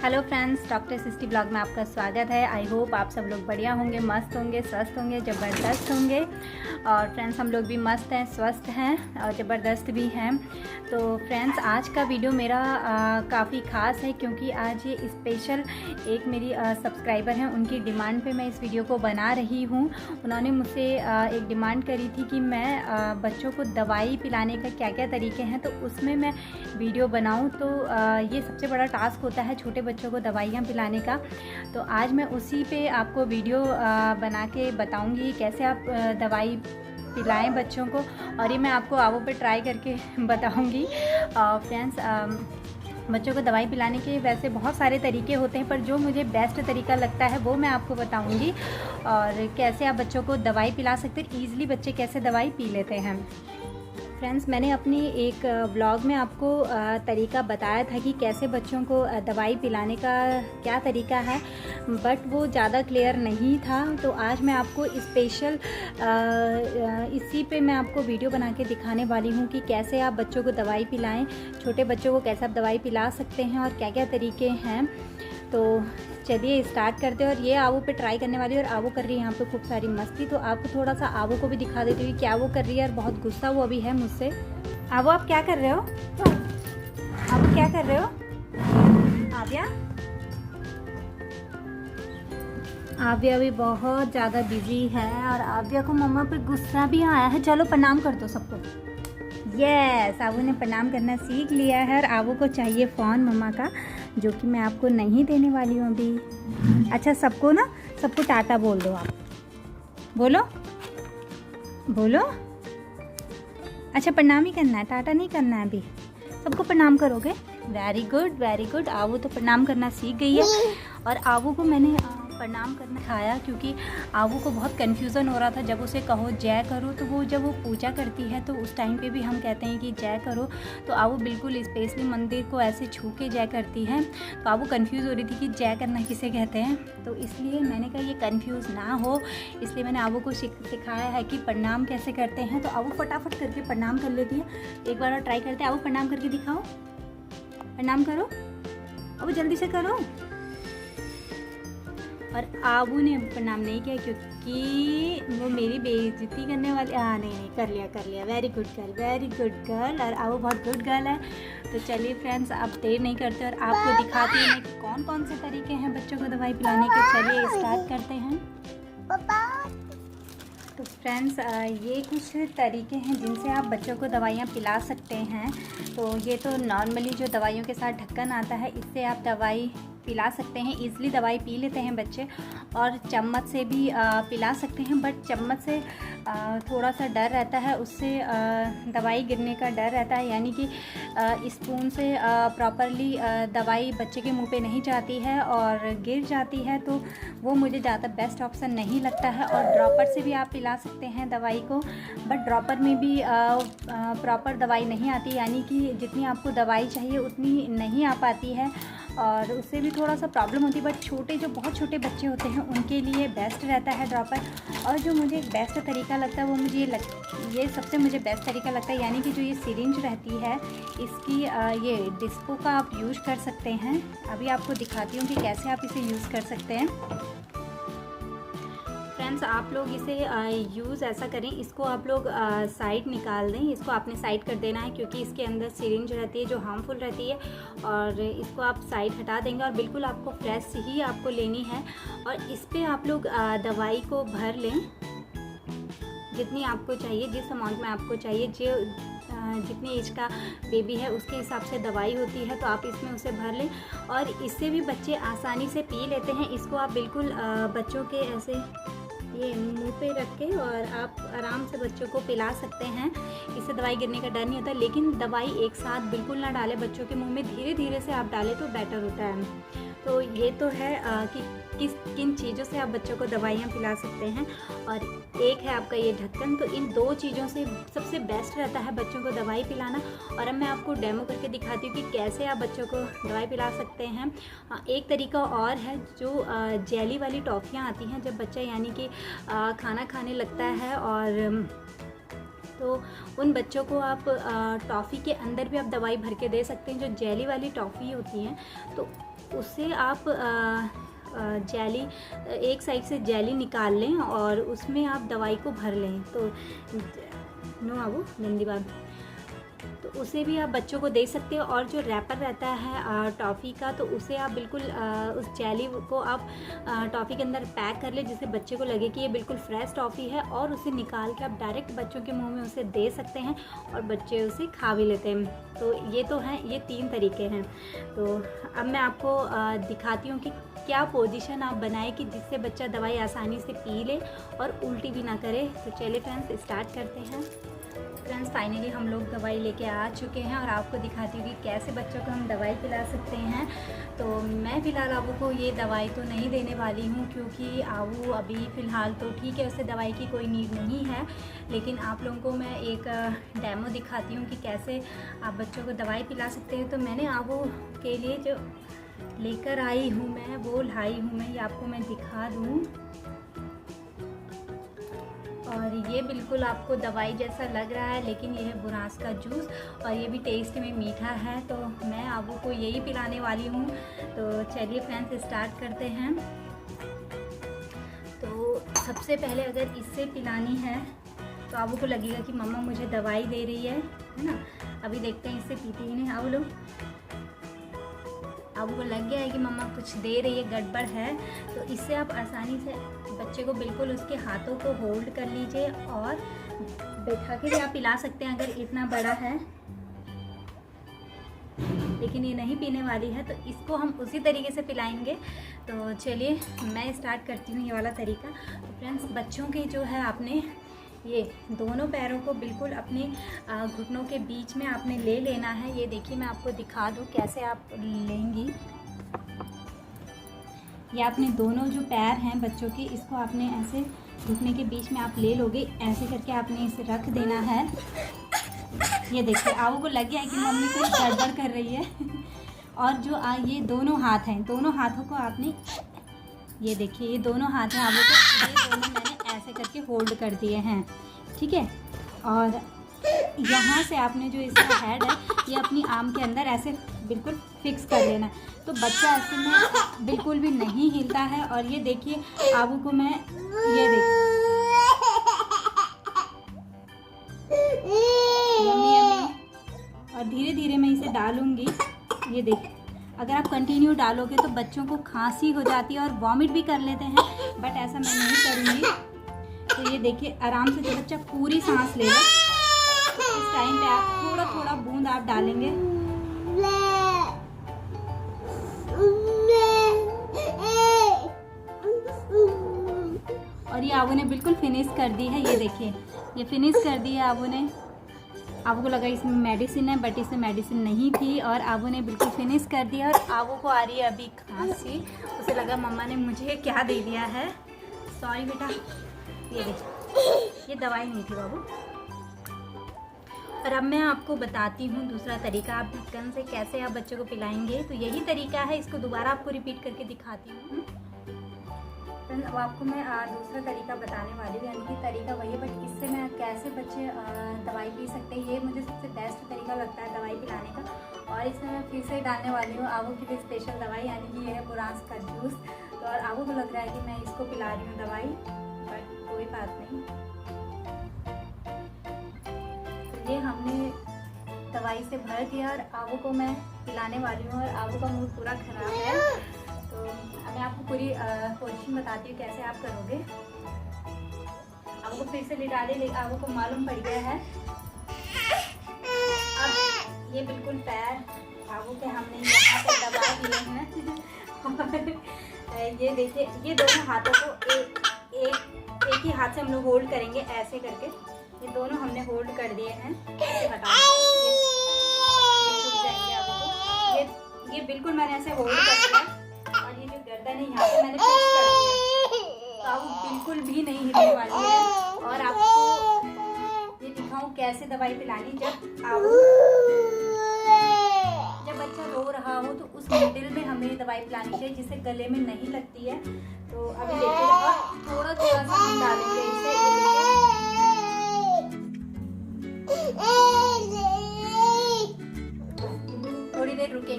Hello friends, doctor सिस्टी blog में आपका स्वागत है। आई होप आप सब लोग बढ़िया होंगे, मस्त होंगे, स्वस्थ होंगे, ज़बरदस्त होंगे। और फ्रेंड्स, हम लोग भी मस्त हैं, स्वस्थ हैं और ज़बरदस्त भी हैं। तो फ्रेंड्स, आज का वीडियो मेरा काफ़ी ख़ास है क्योंकि आज ये स्पेशल एक मेरी सब्सक्राइबर हैं, उनकी डिमांड पे मैं इस वीडियो को बना रही हूँ। उन्होंने मुझसे एक डिमांड करी थी कि मैं बच्चों को दवाई पिलाने का क्या क्या तरीके हैं तो उसमें मैं वीडियो बनाऊँ। तो ये सबसे बड़ा टास्क होता है छोटे बच्चों को दवाइयाँ पिलाने का। तो आज मैं उसी पे आपको वीडियो बना के बताऊंगी कैसे आप दवाई पिलाएं बच्चों को, और ये मैं आपको आवों पे ट्राई करके बताऊंगी। फ्रेंड्स, बच्चों को दवाई पिलाने के वैसे बहुत सारे तरीके होते हैं, पर जो मुझे बेस्ट तरीका लगता है वो मैं आपको बताऊंगी, और कैसे आप बच्चों को दवाई पिला सकते हैं, ईज़िली बच्चे कैसे दवाई पी लेते हैं। फ्रेंड्स, मैंने अपनी एक ब्लॉग में आपको तरीका बताया था कि कैसे बच्चों को दवाई पिलाने का क्या तरीका है, बट वो ज़्यादा क्लियर नहीं था। तो आज मैं आपको स्पेशल इसी पे मैं आपको वीडियो बना के दिखाने वाली हूँ कि कैसे आप बच्चों को दवाई पिलाएं, छोटे बच्चों को कैसे आप दवाई पिला सकते हैं और क्या क्या तरीके हैं। तो चलिए स्टार्ट करते हैं। और ये आवो पे ट्राई करने वाली है, और आवो कर रही है यहाँ पे खूब सारी मस्ती। तो आपको थोड़ा सा आवो को भी दिखा देती हूँ क्या वो कर रही है, और बहुत गुस्सा वो अभी है मुझसे। आवो, आप क्या कर रहे हो? आवो, क्या कर रहे हो? आव्या, आव्या भी बहुत ज़्यादा बिजी है और आव्या को मम्मा पे गुस्सा भी आया है। चलो प्रणाम कर दो सबको। यस, आवो ने प्रणाम करना सीख लिया है, और आवो को चाहिए फ़ोन मम्मा का, जो कि मैं आपको नहीं देने वाली हूँ अभी। अच्छा, सबको टाटा बोल दो। आप बोलो बोलो। अच्छा, प्रणाम ही करना है, टाटा नहीं करना है अभी। सबको प्रणाम करोगे? Very good very good. आवो तो प्रणाम करना सीख गई है, और आवो को मैंने प्रणाम करना सिखाया क्योंकि आवो को बहुत कन्फ्यूज़न हो रहा था। जब उसे कहो जय करो, तो वो जब वो पूजा करती है तो उस टाइम पे भी हम कहते हैं कि जय करो, तो आवो बिल्कुल स्पेशली मंदिर को ऐसे छू के जय करती है। तो आवो कंफ्यूज हो रही थी कि जय करना किसे कहते हैं। तो इसलिए मैंने कहा ये कंफ्यूज ना हो, इसलिए मैंने आवो को सिखाया है कि प्रणाम कैसे करते हैं। तो आवो फटाफट करके प्रणाम कर लेती है। एक बार और ट्राई करते हैं। आवो, प्रणाम करके दिखाओ, प्रणाम करो, आवो जल्दी से करो। और आबू ने प्रणाम नहीं किया क्योंकि वो मेरी बेइज्जती करने वाली। नहीं, कर लिया। Very good girl. और आबू बहुत गुड गर्ल है। तो चलिए फ्रेंड्स, अब देर नहीं करते और आपको दिखाती हूँ मैं कि कौन कौन से तरीके हैं बच्चों को दवाई पिलाने के। चलिए स्टार्ट करते हैं। तो फ्रेंड्स, ये कुछ तरीके हैं जिनसे आप बच्चों को दवाइयाँ पिला सकते हैं। तो ये तो नॉर्मली जो दवाइयों के साथ ढक्कन आता है, इससे आप दवाई पिला सकते हैं। ईज़िली दवाई पी लेते हैं बच्चे। और चम्मच से भी पिला सकते हैं, बट चम्मच से थोड़ा सा डर रहता है, उससे दवाई गिरने का डर रहता है, यानी कि स्पून से प्रॉपरली दवाई बच्चे के मुंह पे नहीं जाती है और गिर जाती है, तो वो मुझे ज़्यादा बेस्ट ऑप्शन नहीं लगता है। और ड्रॉपर से भी आप पिला सकते हैं दवाई को, बट ड्रॉपर में भी प्रॉपर दवाई नहीं आती, यानी कि जितनी आपको दवाई चाहिए उतनी नहीं आ पाती है, और उससे भी थोड़ा सा प्रॉब्लम होती है। बट जो बहुत छोटे बच्चे होते हैं उनके लिए बेस्ट रहता है ड्रॉपर। और जो मुझे एक बेस्ट तरीका लगता है वो ये सबसे मुझे बेस्ट तरीका लगता है, यानी कि जो ये सिरिंज रहती है, इसकी ये डिस्पो का आप यूज़ कर सकते हैं। अभी आपको दिखाती हूँ कि कैसे आप इसे यूज़ कर सकते हैं। फ्रेंड्स, आप लोग इसे यूज़ ऐसा करें, इसको आप लोग साइड निकाल दें, इसको आपने साइड कर देना है क्योंकि इसके अंदर सिरिंज रहती है जो हार्मफुल रहती है, और इसको आप साइड हटा देंगे। और बिल्कुल आपको फ्रेश ही आपको लेनी है, और इस पर आप लोग दवाई को भर लें जितनी आपको चाहिए, जिस अमाउंट में आपको चाहिए। जो जितनी एज का बेबी है उसके हिसाब से दवाई होती है, तो आप इसमें उसे भर लें, और इससे भी बच्चे आसानी से पी लेते हैं। इसको आप बिल्कुल बच्चों के ऐसे ये मुंह पे रख के और आप आराम से बच्चों को पिला सकते हैं। इससे दवाई गिरने का डर नहीं होता, लेकिन दवाई एक साथ बिल्कुल ना डालें बच्चों के मुंह में, धीरे धीरे से आप डालें तो बेटर होता है। तो ये तो है कि किन चीज़ों से आप बच्चों को दवाइयाँ पिला सकते हैं, और एक है आपका ये ढक्कन। तो इन दो चीज़ों से सबसे बेस्ट रहता है बच्चों को दवाई पिलाना। और अब मैं आपको डेमो करके दिखाती हूँ कि कैसे आप बच्चों को दवाई पिला सकते हैं। एक तरीका और है, जो जेली वाली टॉफ़ियाँ आती हैं जब बच्चा यानी कि खाना खाने लगता है, और तो उन बच्चों को आप टॉफ़ी के अंदर भी आप दवाई भर के दे सकते हैं। जो जेली वाली टॉफ़ी होती हैं तो उससे आप जेली एक साइड से जेली निकाल लें और उसमें आप दवाई को भर लें। तो नो आबू गंदी बात, तो उसे भी आप बच्चों को दे सकते हो। और जो रैपर रहता है टॉफ़ी का, तो उसे आप बिल्कुल उस जेली को आप टॉफ़ी के अंदर पैक कर ले, जिससे बच्चे को लगे कि ये बिल्कुल फ्रेश टॉफ़ी है, और उसे निकाल के आप डायरेक्ट बच्चों के मुंह में उसे दे सकते हैं और बच्चे उसे खा भी लेते हैं। तो ये तो हैं, ये 3 तरीके हैं। तो अब मैं आपको दिखाती हूँ कि क्या पोजीशन आप बनाएं कि जिससे बच्चा दवाई आसानी से पी ले और उल्टी भी ना करे। तो चलिए फ्रेंड्स स्टार्ट करते हैं। फ्रेंड्स फाइनली हम लोग दवाई लेके आ चुके हैं और आपको दिखाती हूँ कि कैसे बच्चों को हम दवाई पिला सकते हैं। तो मैं फ़िलहाल आबू को ये दवाई तो नहीं देने वाली हूँ, क्योंकि आबू अभी फ़िलहाल तो ठीक है, उससे दवाई की कोई नीड नहीं है। लेकिन आप लोगों को मैं एक डेमो दिखाती हूँ कि कैसे आप बच्चों को दवाई पिला सकते हैं। तो मैंने आबू के लिए जो लेकर आई हूँ मैं, वो लाई हूँ मैं, ये आपको मैं दिखा दूँ। और ये बिल्कुल आपको दवाई जैसा लग रहा है, लेकिन ये है बुरांस का जूस और ये भी टेस्ट में मीठा है। तो मैं आबू को यही पिलाने वाली हूँ। तो चलिए फ्रेंड्स स्टार्ट करते हैं। तो सबसे पहले अगर इससे पिलानी है तो आबू को लगेगा कि मम्मा मुझे दवाई दे रही है ना। अभी देखते हैं, इससे पीते ही नहीं आबू लोग। आबू को लग गया है कि मम्मा कुछ दे रही है, गड़बड़ है। तो इससे आप आसानी से बच्चे को बिल्कुल उसके हाथों को होल्ड कर लीजिए और बैठा के भी आप पिला सकते हैं अगर इतना बड़ा है। लेकिन ये नहीं पीने वाली है, तो इसको हम उसी तरीके से पिलाएंगे। तो चलिए मैं स्टार्ट करती हूँ ये वाला तरीका। तो फ्रेंड्स बच्चों के जो है आपने ये दोनों पैरों को बिल्कुल अपने घुटनों के बीच में आपने ले लेना है। ये देखिए मैं आपको दिखा दूँ कैसे आप लेंगी। ये आपने दोनों जो पैर हैं बच्चों के, इसको आपने ऐसे घुटने के बीच में आप ले लोगे। ऐसे करके आपने इसे रख देना है। ये देखिए आबू को लग गया है कि मम्मी कुछ गड़बड़ कर रही है। और जो ये दोनों हाथ हैं, दोनों हाथों को आपने, ये देखिए ये दोनों हाथ हैं आबू को, ये दोनों मैंने ऐसे करके होल्ड कर दिए हैं, ठीक है। और यहाँ से आपने जो इसका हेड है ये अपनी आर्म के अंदर ऐसे बिल्कुल फिक्स कर लेना है। तो बच्चा ऐसे में बिल्कुल भी नहीं हिलता है। और ये देखिए आबू को मैं, ये देखिए यम्मी यम्मी, और धीरे धीरे मैं इसे डालूंगी। ये देखिए अगर आप कंटिन्यू डालोगे तो बच्चों को खांसी हो जाती है और वॉमिट भी कर लेते हैं, बट ऐसा मैं नहीं करूँगी। तो ये देखिए आराम से जो बच्चा पूरी सांस ले ले, तो इस टाइम पे आप थोड़ा थोड़ा बूंद आप डालेंगे। और ये आबू ने बिल्कुल फिनिश कर दी है। ये देखिए ये फिनिश कर दी है आबू ने। आबू को लगा इसमें मेडिसिन है, बट इसमें मेडिसिन नहीं थी और आबू ने बिल्कुल फिनिश कर दिया। और आबू को आ रही है अभी खांसी। उसे लगा मम्मा ने मुझे क्या दे दिया है, सॉरी बेटा। ये देखिए ये दवाई नहीं थी बाबू। और अब मैं आपको बताती हूँ दूसरा तरीका, आप ढक्कन से कैसे आप बच्चों को पिलाएंगे। तो यही तरीका है, इसको दोबारा आपको रिपीट करके दिखाती हूँ। अब आपको मैं दूसरा तरीका बताने वाली हूँ, यानी कि तरीका वही है, बट इससे मैं कैसे बच्चे दवाई पी सकते हैं, ये मुझे सबसे बेस्ट तरीका लगता है दवाई पिलाने का। और इसमें मैं फिर से डालने वाली हूँ आबू के लिए स्पेशल दवाई, यानी कि ये है बुरांस का जूस। तो और आबू को लग रहा है कि मैं इसको पिला रही हूँ दवाई, बट कोई बात नहीं। तो ये हमने दवाई से भर दिया और आबू को मैं पिलाने वाली हूँ। और आबू का मूड पूरा ख़राब है। तो मैं आपको पूरी पोजीशन बताती हूँ कैसे आप करोगे। आपको फिर से ले डाले, लेकिन आपको को मालूम पड़ गया है। अब ये बिल्कुल पैर आपको के हमने यहाँ पे दबा दिए हैं। ये देखिए ये दोनों हाथों को एक ही हाथ से हम लोग होल्ड करेंगे, ऐसे करके ये दोनों हमने होल्ड कर दिए हैं। ऐसे हटा ये छूट जाएंगे आपको। ये बिल्कुल मैंने ऐसे होल्ड कर दिया। और ये जो गर्दन है यहाँ पे मैंने फिक्स कर दिया, तो आप बिल्कुल भी नहीं हिलने वाली है। और आपको ये दिखाऊं कैसे दवाई पिलानी। जब बच्चा रो रहा हो तो उस मिडिल में हमें दवाई पिलानी चाहिए, जिससे गले में नहीं लगती है। तो अभी देखिए थोड़ा थोड़ा सा हम डालेंगे इसे।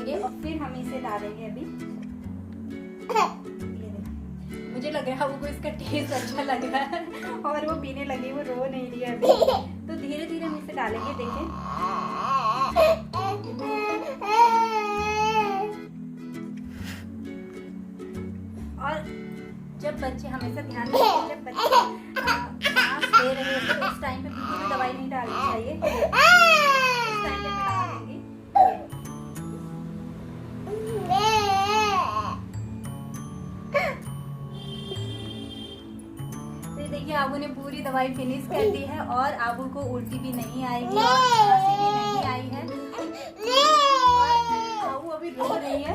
लेंगे और फिर हम इसे डालेंगे अभी। मुझे लग रहा है वो इसका टेस्ट अच्छा लग रहा है और वो पीने लगी, वो रो नहीं रही है अभी। तो धीरे धीरे हम इसे डालेंगे। देखिए और जब बच्चे हमेशा ध्यान रखें, जब बच्चे सांस ले रहे हैं तो उस टाइम पे बिल्कुल भी दवाई नहीं डालनी चाहिए। इस टाइम पे मैं डाल दूंगी। तो देखिए आबू ने पूरी दवाई फिनिश कर दी है और आबू को उल्टी भी नहीं आएगी और खांसी भी नहीं आई है। और आबू अभी रो रही है।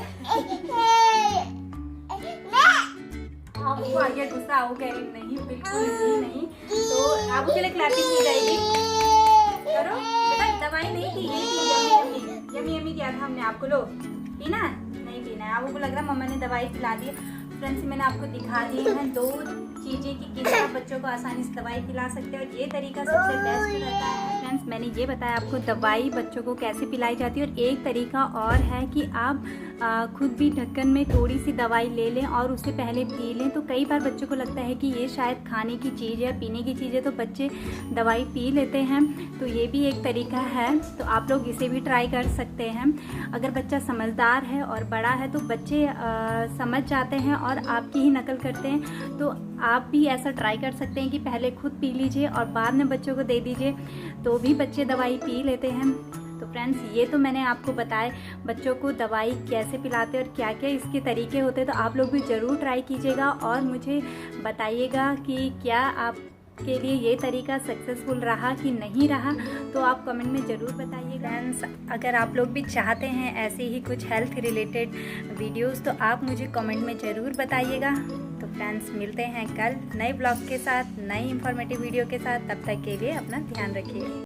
आपको आ गया गुस्सा, आबू कह रही नहीं, बिल्कुल भी नहीं। तो आबू के लिए क्लैपिंग की जाएगी। करो बेटा, दवाई नहीं थी, ये थी यमी यमी किया था हमने आपको। लो पीना नहीं पीना है। आबू को लग रहा है मम्मा ने दवाई पिला दी। फ्रेंड्स मैंने आपको दिखा दी है 2 चीज़ें कि किस तरह बच्चों को आसानी से दवाई पिला सकते हैं और ये तरीका सबसे बेस्ट रहता है। फ्रेंड्स मैंने ये बताया आपको दवाई बच्चों को कैसे पिलाई जाती है। और एक तरीका और है कि आप खुद भी ढक्कन में थोड़ी सी दवाई ले लें और उससे पहले पी लें। तो कई बार बच्चों को लगता है कि ये शायद खाने की चीज़ है, पीने की चीज़ है, तो बच्चे दवाई पी लेते हैं। तो ये भी एक तरीका है, तो आप लोग इसे भी ट्राई कर सकते हैं। अगर बच्चा समझदार है और बड़ा है तो बच्चे समझ जाते हैं और आपकी ही नकल करते हैं। तो आप भी ऐसा ट्राई कर सकते हैं कि पहले खुद पी लीजिए और बाद में बच्चों को दे दीजिए, तो भी बच्चे दवाई पी लेते हैं। तो फ्रेंड्स ये तो मैंने आपको बताया बच्चों को दवाई कैसे पिलाते और क्या क्या इसके तरीके होते हैं। तो आप लोग भी ज़रूर ट्राई कीजिएगा और मुझे बताइएगा कि क्या आपके लिए ये तरीका सक्सेसफुल रहा कि नहीं रहा, तो आप कमेंट में ज़रूर बताइएगा। फ्रेंड्स अगर आप लोग भी चाहते हैं ऐसे ही कुछ हेल्थ रिलेटेड वीडियोस तो आप मुझे कमेंट में ज़रूर बताइएगा। तो फ्रेंड्स मिलते हैं कल नए ब्लॉग के साथ, नई इंफॉर्मेटिव वीडियो के साथ। तब तक के लिए अपना ध्यान रखिए।